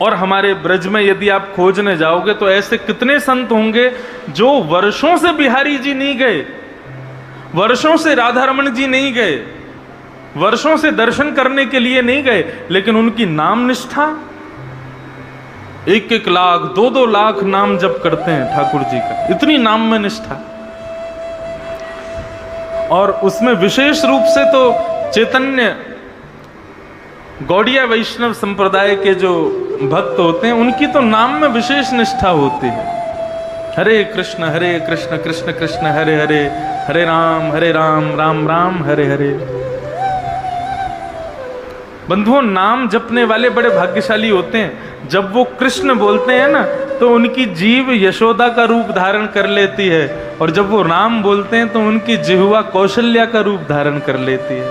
और हमारे ब्रज में यदि आप खोजने जाओगे तो ऐसे कितने संत होंगे जो वर्षों से बिहारी जी नहीं गए, वर्षों से राधा रमन जी नहीं गए, वर्षों से दर्शन करने के लिए नहीं गए, लेकिन उनकी नाम निष्ठा, 1-1 लाख 2-2 लाख नाम जप करते हैं ठाकुर जी का, इतनी नाम में निष्ठा। और उसमें विशेष रूप से तो चैतन्य गौड़िया वैष्णव संप्रदाय के जो भक्त होते हैं उनकी तो नाम में विशेष निष्ठा होती है। हरे कृष्ण कृष्ण कृष्ण हरे हरे, हरे राम राम राम हरे हरे। बंधुओं, नाम जपने वाले बड़े भाग्यशाली होते हैं। जब वो कृष्ण बोलते हैं ना तो उनकी जीभ यशोदा का रूप धारण कर लेती है, और जब वो राम बोलते हैं तो उनकी जिह्वा कौशल्या का रूप धारण कर लेती है।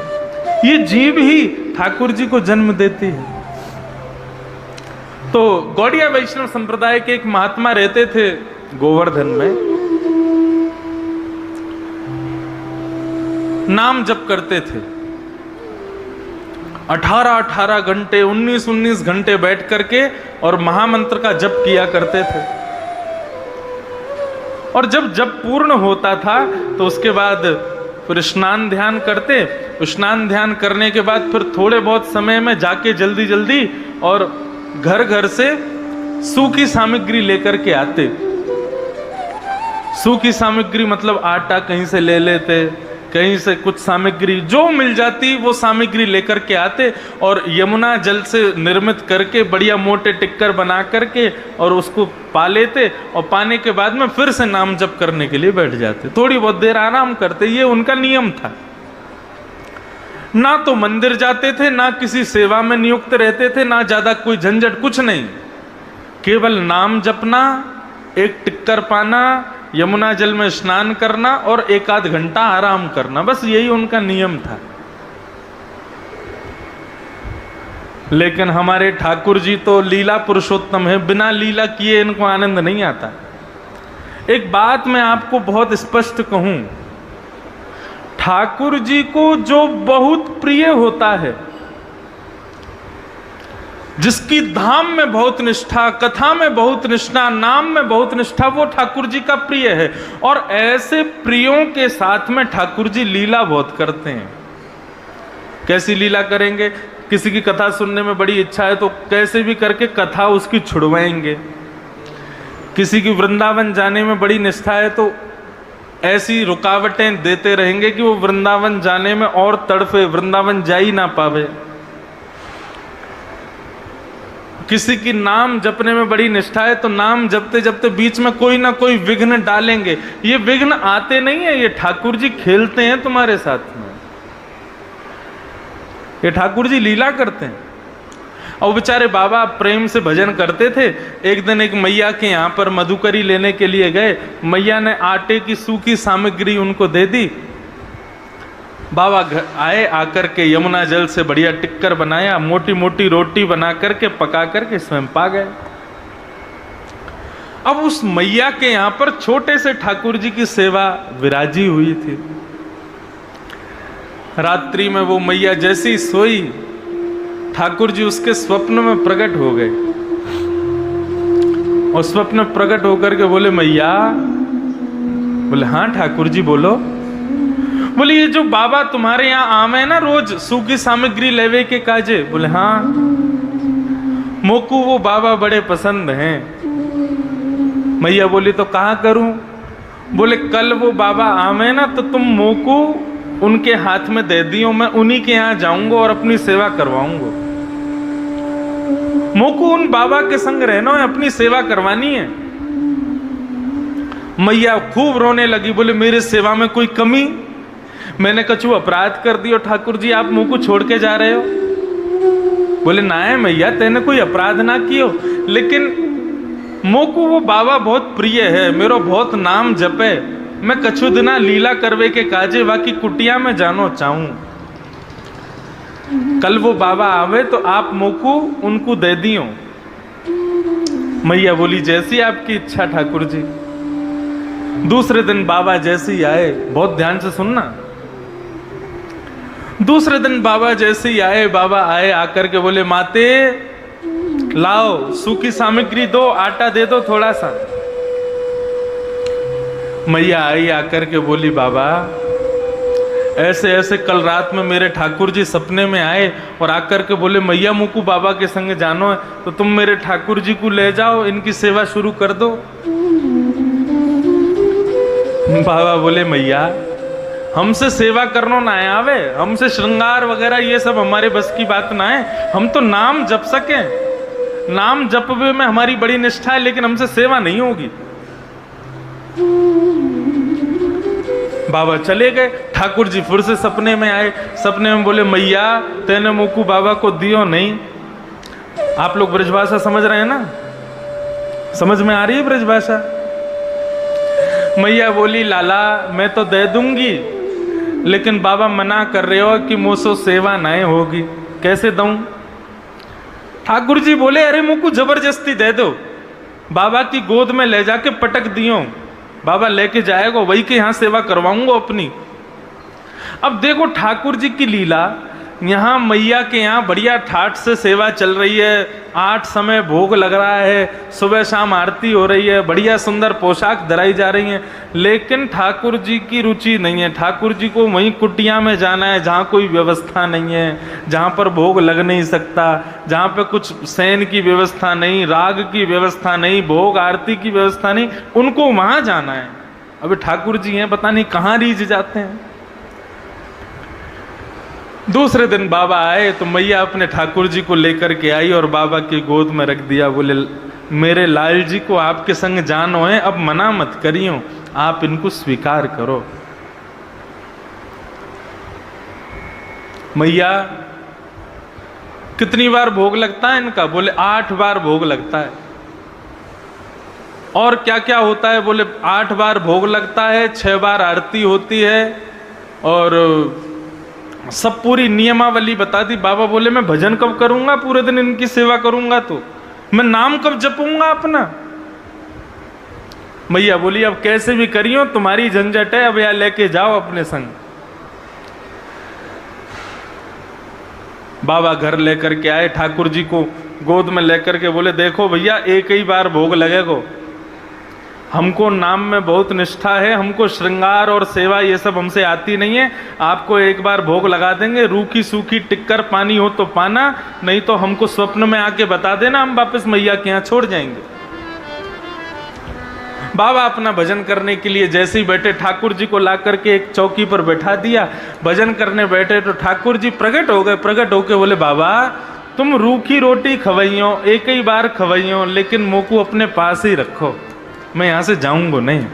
ये जीव ही ठाकुर जी को जन्म देती है। तो गौड़िया वैष्णव संप्रदाय के एक महात्मा रहते थे गोवर्धन में, नाम जप करते थे 18-18 घंटे 19-19 घंटे बैठ करके, और महामंत्र का जप किया करते थे। और जब जप पूर्ण होता था तो उसके बाद फिर स्नान ध्यान करते, स्नान ध्यान करने के बाद फिर थोड़े बहुत समय में जाके जल्दी जल्दी और घर घर से सूखी सामग्री लेकर के आते। सूखी सामग्री मतलब आटा कहीं से ले लेते, कहीं से कुछ सामग्री जो मिल जाती वो सामग्री लेकर के आते, और यमुना जल से निर्मित करके बढ़िया मोटे टिक्कर बना करके और उसको पा लेते, और पाने के बाद में फिर से नाम जप करने के लिए बैठ जाते। थोड़ी बहुत देर आराम करते, ये उनका नियम था। ना तो मंदिर जाते थे, ना किसी सेवा में नियुक्त रहते थे, ना ज्यादा कोई झंझट, कुछ नहीं, केवल नाम जपना, एक टिक्कर पाना, यमुना जल में स्नान करना और 1-8 घंटा आराम करना, बस यही उनका नियम था। लेकिन हमारे ठाकुर जी तो लीला पुरुषोत्तम है, बिना लीला किए इनको आनंद नहीं आता। एक बात मैं आपको बहुत स्पष्ट कहूं, ठाकुर जी को जो बहुत प्रिय होता है, जिसकी धाम में बहुत निष्ठा, कथा में बहुत निष्ठा, नाम में बहुत निष्ठा, वो ठाकुर जी का प्रिय है। और ऐसे प्रियों के साथ में ठाकुर जी लीला बहुत करते हैं। कैसी लीला करेंगे? किसी की कथा सुनने में बड़ी इच्छा है तो कैसे भी करके कथा उसकी छुड़वाएंगे। किसी की वृंदावन जाने में बड़ी निष्ठा है तो ऐसी रुकावटें देते रहेंगे कि वो वृंदावन जाने में और तड़फे, वृंदावन जा ही ना पावे। किसी की नाम जपने में बड़ी निष्ठा है तो नाम जपते जपते बीच में कोई ना कोई विघ्न डालेंगे। ये विघ्न आते नहीं है, ये ठाकुर जी खेलते हैं तुम्हारे साथ में, ये ठाकुर जी लीला करते हैं। और बेचारे बाबा प्रेम से भजन करते थे। एक दिन एक मैया के यहाँ पर मधुकरी लेने के लिए गए, मैया ने आटे की सूखी सामग्री उनको दे दी। बाबा आए, आकर के यमुना जल से बढ़िया टिक्कर बनाया, मोटी मोटी रोटी बना करके पका करके स्वयं पा गए। अब उस मैया के यहाँ पर छोटे से ठाकुर जी की सेवा विराजी हुई थी। रात्रि में वो मैया जैसी सोई, ठाकुर जी उसके स्वप्न में प्रकट हो गए, और स्वप्न में प्रकट होकर के बोले मैया, बोले हाँ ठाकुर जी बोलो। बोले ये जो बाबा तुम्हारे यहाँ आवे ना रोज सूखी सामग्री लेवे के काजे, बोले हाँ, मोकू वो बाबा बड़े पसंद हैं। मैया बोली तो कहाँ करूं? बोले कल वो बाबा आवे ना तो तुम मोकू उनके हाथ में दे दियो, मैं उन्हीं के यहाँ जाऊंगा और अपनी सेवा करवाऊंगा। मोकू उन बाबा के संग रहना है, अपनी सेवा करवानी है। मैया खूब रोने लगी, बोले मेरे सेवा में कोई कमी? मैंने कछु अपराध कर दियो ठाकुर जी, आप मुंह को छोड़ के जा रहे हो? बोले ना है मैया, तेने कोई अपराध ना कियो, लेकिन मुंह को वो बाबा बहुत प्रिय है, मेरो बहुत नाम जपे, मैं कछु दिना लीला करवे के काजे बाकी कुटिया में जानो चाहूं। कल वो बाबा आवे तो आप मोकू उनको दे दियो। मैया बोली जैसी आपकी इच्छा ठाकुर जी। दूसरे दिन बाबा जैसे ही आए, बहुत ध्यान से सुनना, दूसरे दिन बाबा जैसे ही आए, बाबा आए आकर के बोले माते लाओ सूखी सामग्री दो, आटा दे दो थोड़ा सा। मैया आई आकर के बोली, बाबा ऐसे ऐसे कल रात में मेरे ठाकुर जी सपने में आए और आकर के बोले मैया मुकु बाबा के संग जानो है, तो तुम मेरे ठाकुर जी को ले जाओ, इनकी सेवा शुरू कर दो। बाबा बोले मैया हमसे सेवा करनो ना आवे, हमसे श्रृंगार वगैरह ये सब हमारे बस की बात ना है, हम तो नाम जप सके, नाम जपवे में हमारी बड़ी निष्ठा है, लेकिन हमसे सेवा नहीं होगी। बाबा चले गए। ठाकुर जी फिर से सपने में आए, सपने में बोले मैया तेने मुकु बाबा को दियो नहीं। आप लोग ब्रजभाषा समझ रहे हैं ना, समझ में आ रही है ब्रजभाषा? मैया बोली लाला मैं तो दे दूंगी, लेकिन बाबा मना कर रहे हो कि मुझसे सेवा नहीं होगी, कैसे दूं? ठाकुर जी बोले अरे मुकु जबरदस्ती दे दो, बाबा की गोद में ले जाके पटक दियो, बाबा लेके जाएगा, वही के यहाँ सेवा करवाऊंगा अपनी। अब देखो ठाकुर जी की लीला, यहाँ मैया के यहाँ बढ़िया ठाठ से सेवा चल रही है, 8 समय भोग लग रहा है, सुबह शाम आरती हो रही है, बढ़िया सुंदर पोशाक धराई जा रही है, लेकिन ठाकुर जी की रुचि नहीं है। ठाकुर जी को वहीं कुटिया में जाना है जहाँ कोई व्यवस्था नहीं है, जहाँ पर भोग लग नहीं सकता, जहाँ पे कुछ शयन की व्यवस्था नहीं, राग की व्यवस्था नहीं, भोग आरती की व्यवस्था नहीं, उनको वहाँ जाना है। अभी ठाकुर जी हैं पता नहीं कहाँ रीझ जाते हैं। दूसरे दिन बाबा आए तो मैया अपने ठाकुर जी को लेकर के आई और बाबा की गोद में रख दिया। बोले मेरे लाल जी को आपके संग जानो है, अब मना मत करियो, आप इनको स्वीकार करो। मैया कितनी बार भोग लगता है इनका? बोले 8 बार भोग लगता है। और क्या क्या होता है? बोले 8 बार भोग लगता है, 6 बार आरती होती है और सब पूरी नियमावली बता दी। बाबा बोले मैं भजन कब करूंगा, पूरे दिन इनकी सेवा करूंगा तो मैं नाम कब जपूंगा अपना? मैया बोली अब कैसे भी करियो, तुम्हारी झंझट है, अब यहाँ लेके जाओ अपने संग। बाबा घर लेकर के आए, ठाकुर जी को गोद में लेकर के बोले देखो भैया एक ही बार भोग लगेगा, हमको नाम में बहुत निष्ठा है, हमको श्रृंगार और सेवा ये सब हमसे आती नहीं है, आपको एक बार भोग लगा देंगे, रूखी सूखी टिक्कर पानी हो तो पाना, नहीं तो हमको स्वप्न में आके बता देना, हम वापस मैया के यहाँ छोड़ जाएंगे। बाबा अपना भजन करने के लिए जैसे ही बैठे, ठाकुर जी को ला करके एक चौकी पर बैठा दिया, भजन करने बैठे तो ठाकुर जी प्रकट हो गए। प्रकट होके बोले बाबा तुम रूखी रोटी खवाइयो, एक ही बार खवाइयो, लेकिन मोकू अपने पास ही रखो, मैं यहां से जाऊंगा नहीं।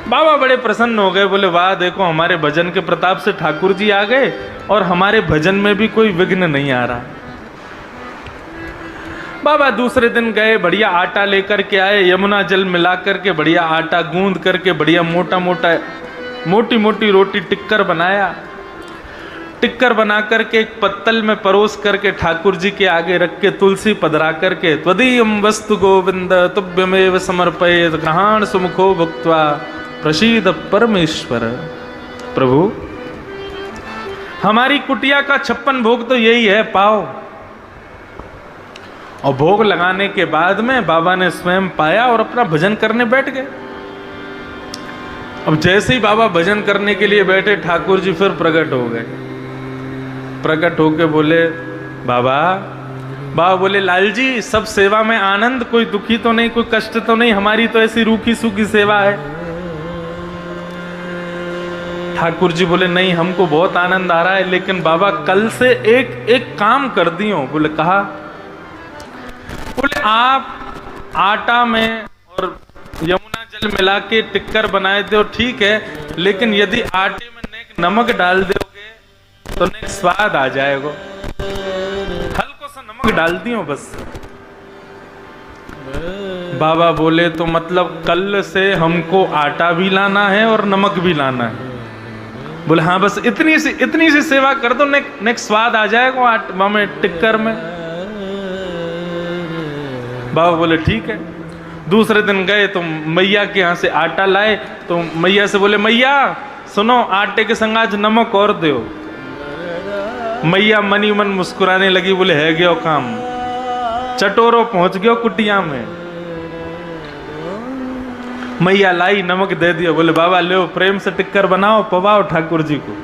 बाबा बड़े प्रसन्न हो गए, बोले वाह देखो हमारे भजन के प्रताप से ठाकुर जी आ गए और हमारे भजन में भी कोई विघ्न नहीं आ रहा। बाबा दूसरे दिन गए, बढ़िया आटा लेकर के आए, यमुना जल मिला करके बढ़िया आटा गूंद करके बढ़िया मोटा मोटा मोटी मोटी रोटी टिक्कर बनाया। टिक्कर बना करके एक पत्तल में परोस करके ठाकुर जी के आगे रख के तुलसी पधरा करके त्वदीयं वस्तु गोविंद तुभ्यमेव समर्पयेत् ग्रहाण सुमुखो भुक्त्वा प्रसीद परमेश्वर। प्रभु हमारी कुटिया का 56 भोग तो यही है, पाओ। और भोग लगाने के बाद में बाबा ने स्वयं पाया और अपना भजन करने बैठ गए। अब जैसे ही बाबा भजन करने के लिए बैठे, ठाकुर जी फिर प्रकट हो गए। प्रकट होके बोले बाबा बोले लाल जी सब सेवा में आनंद, कोई दुखी तो नहीं, कोई कष्ट तो नहीं, हमारी तो ऐसी रूखी सूखी सेवा है। ठाकुर जी बोले नहीं हमको बहुत आनंद आ रहा है, लेकिन बाबा कल से एक काम कर दियो। बोले कहा? बोले आप आटा में और यमुना जल मिला के टिक्कर बनाए दो ठीक है, लेकिन यदि आटे में नमक डाल दोगे तो नेक स्वाद आ जाएगा, हल्को सा नमक डाल दियो बस। बाबा बोले तो मतलब कल से हमको आटा भी लाना है और नमक भी लाना है? बोले हाँ बस इतनी सी सेवा कर दो, नेक स्वाद आ जाएगा आटा में टिक्कर में। बाबा बोले ठीक है। दूसरे दिन गए तो मैया के यहाँ से आटा लाए, तो मैया से बोले मैया सुनो आटे के संग आज नमक और दो। मैया मनी मन मुस्कुराने लगी, बोले है गयो काम, चटोरो पहुंच गयो कुटिया में। मैया लाई, नमक दे दिया, बोले बाबा लो प्रेम से टिक्कर बनाओ, पवाओ ठाकुर जी को।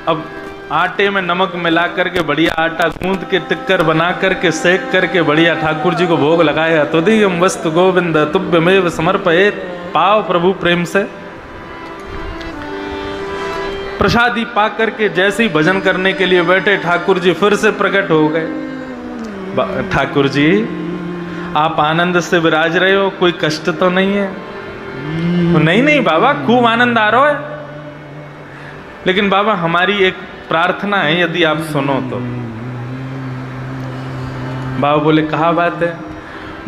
अब आटे में नमक मिला करके बढ़िया आटा गूंद के टिक्कर बना करके सेक करके बढ़िया ठाकुर जी को भोग लगाया। तो दियम वस्तु गोविंद तुभ्यमेव समर्पयेत्, पाओ प्रभु प्रेम से। प्रसादी पा करके जैसे ही भजन करने के लिए बैठे, ठाकुर जी फिर से प्रकट हो गए। ठाकुर जी आप आनंद से विराज रहे हो, कोई कष्ट तो नहीं है? नहीं नहीं बाबा, खूब आनंद आ रहा है, लेकिन बाबा हमारी एक प्रार्थना है, यदि आप सुनो तो। बाबा बोले कहा बात है?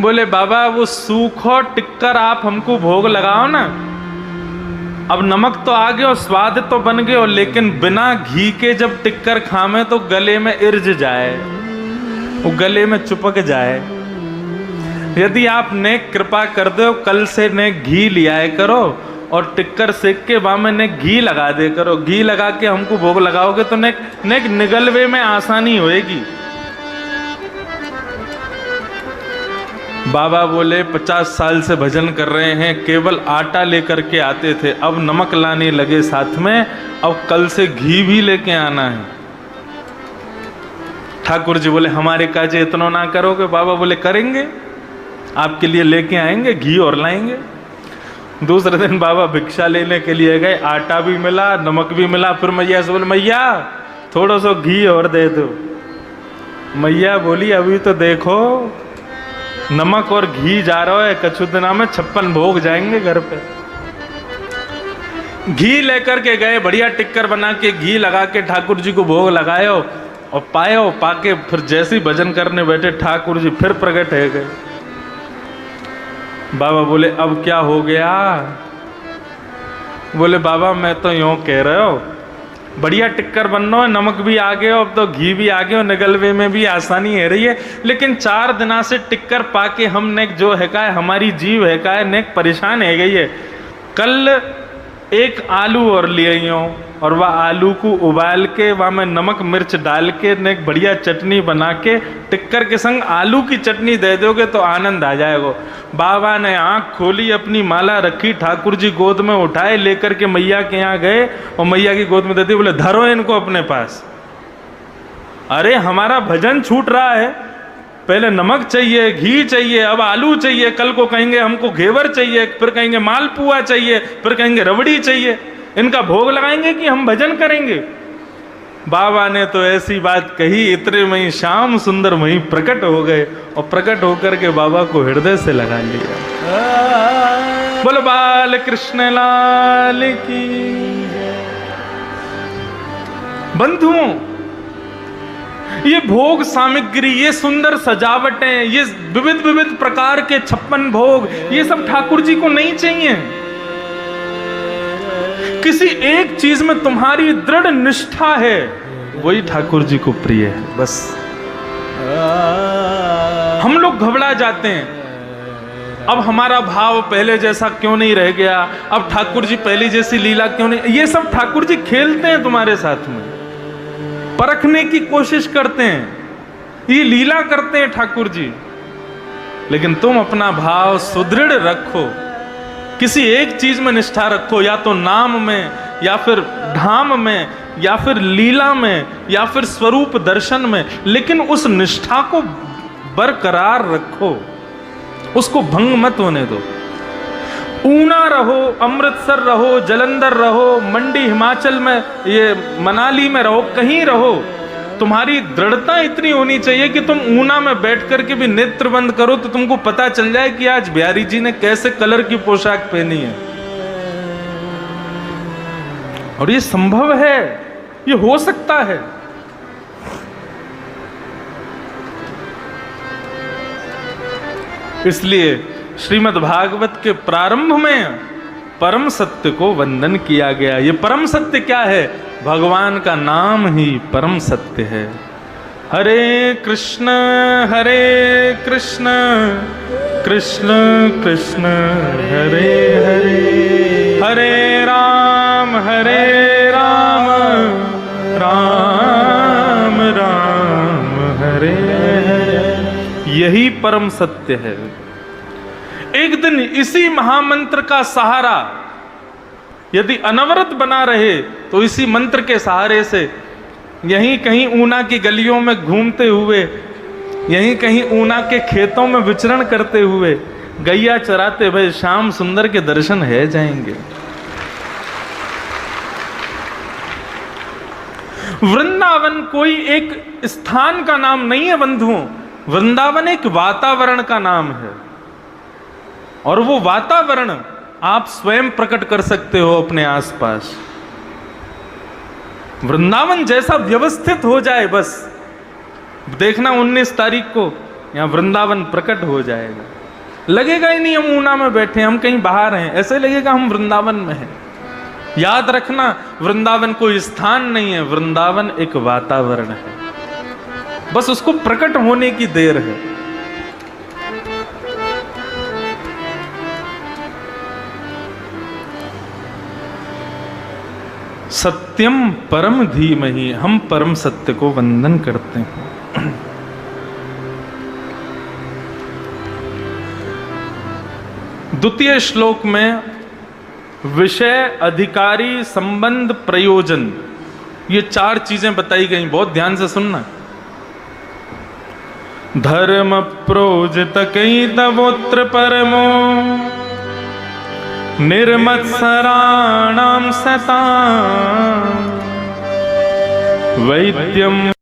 बोले बाबा वो सूखो टिक्कर आप हमको भोग लगाओ ना। अब नमक तो आ गया, स्वाद तो बन गया, लेकिन बिना घी के जब टिक्कर खामे तो गले में इर्ज जाए, वो गले में चिपक जाए। यदि आप ने कृपा कर दो, कल से ने घी लियाए करो और टिक्कर सेक के वामे ने घी लगा दे करो। घी लगा के हमको भोग लगाओगे तो ने निगलवे में आसानी होएगी। बाबा बोले 50 साल से भजन कर रहे हैं, केवल आटा लेकर के आते थे, अब नमक लाने लगे साथ में, अब कल से घी भी लेके आना है। ठाकुर जी बोले हमारे काजे इतना ना करोगे? बाबा बोले करेंगे, आपके लिए लेके आएंगे, घी और लाएंगे। दूसरे दिन बाबा भिक्षा लेने के लिए गए, आटा भी मिला, नमक भी मिला। फिर मैया से बोले मैया थोड़ा सा घी और दे दो। मैया बोली अभी तो देखो नमक और घी जा रहा है, कछु दिना में 56 भोग जाएंगे घर पे। घी लेकर के गए, बढ़िया टिक्कर बना के घी लगा के ठाकुर जी को भोग लगायो और पायो। पाके फिर जैसे ही भजन करने बैठे, ठाकुर जी फिर प्रकट है गए। बाबा बोले अब क्या हो गया? बोले बाबा मैं तो यूं कह रहे हो, बढ़िया टिक्कर बनना है, नमक भी आ गया, अब तो घी भी आ गया, निगलवे में भी आसानी है रही है, लेकिन 4 दिना से टिक्कर पाके हम ने जो है का हमारी जीव है का नेक परेशान है गई है। कल एक आलू और ले आई हूँ और वह आलू को उबाल के वह में नमक मिर्च डाल के नेक बढ़िया चटनी बना के टिक्कर के संग आलू की चटनी दे दोगे तो आनंद आ जाएगा। बाबा ने आंख खोली, अपनी माला रखी, ठाकुर जी गोद में उठाए, लेकर के मैया के यहाँ गए और मैया की गोद में दे दी। बोले धरो इनको अपने पास। अरे हमारा भजन छूट रहा है, पहले नमक चाहिए, घी चाहिए, अब आलू चाहिए, कल को कहेंगे हमको घेवर चाहिए, फिर कहेंगे मालपुआ चाहिए, फिर कहेंगे रबड़ी चाहिए। इनका भोग लगाएंगे कि हम भजन करेंगे? बाबा ने तो ऐसी बात कही, इतने में ही श्याम सुंदर वहीं प्रकट हो गए और प्रकट होकर के बाबा को हृदय से लगा लिया। बोलो बाल कृष्ण लाल की। बंधुओं, ये भोग सामग्री, ये सुंदर सजावटें, ये विविध विविध प्रकार के 56 भोग, ये सब ठाकुर जी को नहीं चाहिए। किसी एक चीज में तुम्हारी दृढ़ निष्ठा है, वही ठाकुर जी को प्रिय है। बस हम लोग घबरा जाते हैं, अब हमारा भाव पहले जैसा क्यों नहीं रह गया, अब ठाकुर जी पहले जैसी लीला क्यों नहीं। ये सब ठाकुर जी खेलते हैं तुम्हारे साथ में, परखने की कोशिश करते हैं, ये लीला करते हैं ठाकुर जी। लेकिन तुम अपना भाव सुदृढ़ रखो, किसी एक चीज में निष्ठा रखो, या तो नाम में, या फिर धाम में, या फिर लीला में, या फिर स्वरूप दर्शन में, लेकिन उस निष्ठा को बरकरार रखो, उसको भंग मत होने दो। ऊना रहो, अमृतसर रहो, जलंधर रहो, मंडी हिमाचल में, ये मनाली में रहो, कहीं रहो, तुम्हारी दृढ़ता इतनी होनी चाहिए कि तुम ऊना में बैठ करके भी नेत्र बंद करो तो तुमको पता चल जाए कि आज बिहारी जी ने कैसे कलर की पोशाक पहनी है। और ये संभव है, ये हो सकता है। इसलिए श्रीमद् भागवत के प्रारंभ में परम सत्य को वंदन किया गया। ये परम सत्य क्या है? भगवान का नाम ही परम सत्य है। हरे कृष्ण कृष्ण कृष्ण हरे हरे, हरे राम राम राम हरे यही परम सत्य है। एक दिन इसी महामंत्र का सहारा यदि अनवरत बना रहे तो इसी मंत्र के सहारे से यहीं कहीं ऊना की गलियों में घूमते हुए, यहीं कहीं ऊना के खेतों में विचरण करते हुए, गैया चराते हुए श्याम सुंदर के दर्शन है जाएंगे। वृंदावन कोई एक स्थान का नाम नहीं है बंधुओं, वृंदावन एक वातावरण का नाम है। और वो वातावरण आप स्वयं प्रकट कर सकते हो अपने आसपास। वृंदावन जैसा व्यवस्थित हो जाए, बस देखना 19 तारीख को यहां वृंदावन प्रकट हो जाएगा। लगेगा ही नहीं हम ऊना में बैठे, हम कहीं बाहर हैं, ऐसे लगेगा हम वृंदावन में हैं। याद रखना, वृंदावन कोई स्थान नहीं है, वृंदावन एक वातावरण है, बस उसको प्रकट होने की देर है। सत्यम परम धीमहि, हम परम सत्य को वंदन करते हैं। द्वितीय श्लोक में विषय, अधिकारी, संबंध, प्रयोजन, ये 4 चीजें बताई गई, बहुत ध्यान से सुनना। धर्म प्रोजित कई तवोत्र परमो निर्मत्सराणाम सतां वैद्यम